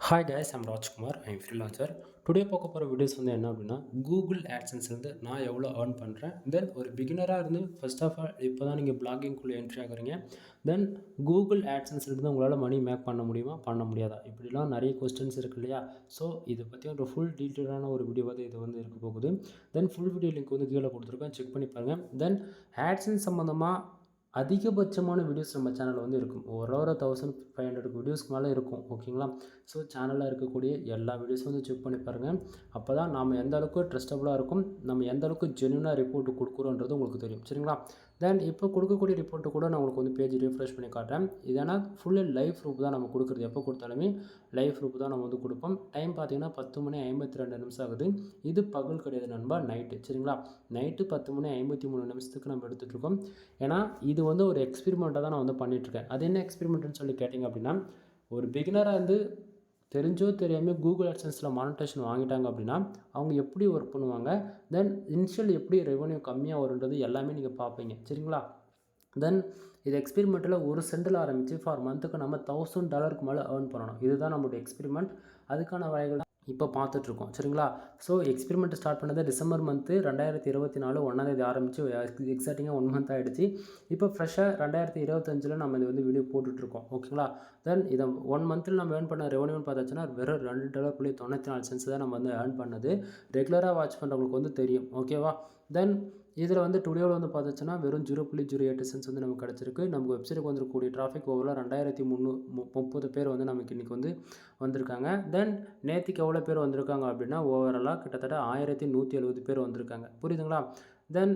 Hi guys, I'm Rajkumar. I'm freelancer. Today பார்க்க போகிற videos வந்து என்ன அப்படின்னா, கூகுள் ஆட்சன்ஸ்லேருந்து நான் எவ்வளோ ஏர்ன் பண்ணுறேன். தென் ஒரு பிகினராக இருந்து ஃபர்ஸ்ட் ஆஃப் ஆல் இப்போ தான் நீங்கள் பிளாகிங்குள்ளே என்ட்ரி ஆகுறீங்க. தென் கூகுள் ஆட்சன்ஸ்லேருந்து உங்களால் மணி மேக் பண்ண முடியுமா, பண்ண முடியாதா, இப்படிலாம் நிறைய கொஸ்டின்ஸ் இருக்குது இல்லையா. ஸோ இதை பற்றி ஒரு ஃபுல் டீட்டெயிலான ஒரு வீடியோ வந்து இது வந்து இருக்க போகுது. தென் ஃபுல் வீடியோ லிங்க் வந்து கீழே கொடுத்துருக்கேன், செக் பண்ணி பாருங்கள். தென் ஆட்சன்ஸ் சம்மந்தமாக அதிகபட்சமான வீடியோஸ் நம்ம சேனலில் வந்து இருக்கும். ஓரளவு 1500 வீடியோஸ்க்கு மேலே இருக்கும். ஓகேங்களா. ஸோ சேனலில் இருக்கக்கூடிய எல்லா வீடியோஸும் வந்து செக் பண்ணி பாருங்கள். அப்போ தான் நம்ம எந்த அளவுக்கு ட்ரஸ்டபுளாக இருக்கும், நம்ம எந்த அளவுக்கு ஜென்யூனாக ரிப்போர்ட் கொடுக்குறோன்றது உங்களுக்கு தெரியும். சரிங்களா. தென் இப்போ கொடுக்கக்கூடிய ரிப்போர்ட்டு கூட நான் உங்களுக்கு வந்து பேஜ் ரீஃப்ரெஷ் பண்ணி காட்டுறேன். இதனா ஃபுல்லு லைவ் ப்ரூஃப் தான் நம்ம கொடுக்குறது. எப்போ கொடுத்தாலுமே லைவ் ப்ரூஃப் தான் நம்ம வந்து கொடுப்போம். டைம் பார்த்தீங்கன்னா 10:52 ஆகுது. இது பகல் கிடையாது நண்பா, நைட்டு. சரிங்களா. நைட்டு 10:53 நம்ம எடுத்துகிட்ருக்கோம். ஏன்னா இது வந்து ஒரு எக்ஸ்பெரிமெண்ட்டாக தான் நான் வந்து பண்ணிகிட்ருக்கேன். அது என்ன எக்ஸ்பெரிமெண்ட்டுன்னு சொல்லி கேட்டிங்க அப்படின்னா, ஒரு பிகினராக இருந்து தெரிஞ்சோ தெரியாமல் கூகுள் ஆட்சன்ஸில் மானிட்டேஷன் வாங்கிட்டாங்க அப்படின்னா அவங்க எப்படி ஒர்க் பண்ணுவாங்க, தென் இனிஷியல் எப்படி ரெவன்யூ கம்மியாக வருன்றது எல்லாமே நீங்கள் பார்ப்பீங்க. சரிங்களா. தென் இது எக்ஸ்பெரிமெண்ட்டில் ஒரு சென்டில் ஆரம்பித்து ஃபார் மந்த்துக்கு நம்ம $1000 மேலே ஏர்ன் பண்ணணும். இதுதான் நம்மளுடைய எக்ஸ்பெரிமெண்ட். அதுக்கான வகைகள் இப்போ பார்த்துட்ருக்கோம். சரிங்களா. ஸோ எக்ஸ்பெரிமெண்ட் ஸ்டார்ட் பண்ணது டிசம்பர் மந்த்து 2024 1ஆம் ஆரம்பித்து எக்ஸாக்டிங்காக 1 மந்த் ஆகிடுச்சு. இப்போ ஃப்ரெஷ்ஷாக 2025 நம்ம இது வந்து வீடியோ போட்டுட்ருக்கோம். ஓகேங்களா. தென் இதை 1 மந்த்தில் நம்ம ஏர்ன் பண்ண ரெவன்யூன்னு பார்த்தாச்சுன்னா வெறும் $2.94 தான் நம்ம வந்து ஏர்ன் பண்ணது. ரெகுலராக வாட்ச் பண்ணுறவங்களுக்கு வந்து தெரியும். ஓகேவா. தென் இதில் வந்து டுடேவில் வந்து பார்த்துச்சுன்னா வெறும் 0.08 சென்ட்ஸ் வந்து நமக்கு கிடச்சிருக்கு. நமக்கு வெப்சைட்டுக்கு வந்துருக்கக்கூடிய டிராஃபிக் ஓவரால் 2330 பேர் வந்து நமக்கு இன்றைக்கி வந்து வந்திருக்காங்க. தென் நேற்றுக்கு எவ்வளோ பேர் வந்திருக்காங்க அப்படின்னா ஓவராலாக கிட்டத்தட்ட 1170 பேர் வந்திருக்காங்க. புரியுதுங்களா. தென்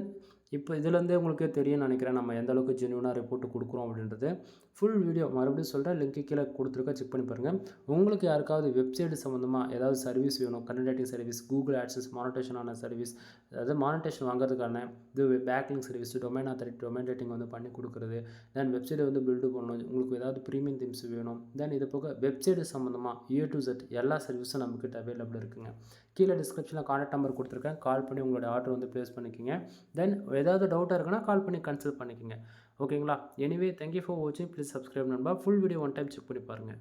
இப்போ இதுலேருந்தே உங்களுக்கே தெரியும்னு நினைக்கிறேன் நம்ம எந்த அளவுக்கு ஜென்யூனாக ரிப்போர்ட் கொடுக்குறோம் அப்படின்றது. ஃபுல் வீடியோ மறுபடியும் சொல்கிறேன், லிங்க்கு கீழே கொடுத்துருக்க, செக் பண்ணி பாருங்கள். உங்களுக்கு யாருக்காவது வெப்சைட் சம்மந்தமாக ஏதாவது சர்வீஸ் வேணும், content writing service, Google AdSense மானிட்டேஷனான சர்வீஸ், அதாவது மானிட்டேஷன் வாங்குறதுக்கான இது backlink service, domain authority, domain rating வந்து பண்ணி கொடுக்குறது, தென் வெப்சைட்டை வந்து பில்டு பண்ணணும், உங்களுக்கு ஏதாவது ப்ரீமியம் தீம்ஸ் வேணும், தென் இது போக வெப்சைட் சம்மந்தமாக A to Z எல்லா சர்வீஸும் நம்மக்கிட்ட அவைலபிள் இருக்குங்க. கீழே டிஸ்கிரிப்ஷனில் கான்டாக்ட் நம்பர் கொடுத்துருக்கேன், கால் பண்ணி உங்களோட ஆர்டர் வந்து ப்ளேஸ் பண்ணிக்கோங்க. தென் ஏதாவது டவுட்டாக இருக்குன்னா கால் பண்ணி கன்சல்ட் பண்ணிக்கோங்க. ஓகேங்களா. எனிவே தேங்க்யூ ஃபார் வாட்சிங். ப்ளீஸ் சப்ஸ்கிரைப் நண்பா. Full video one time check பண்ணி பாருங்கள்.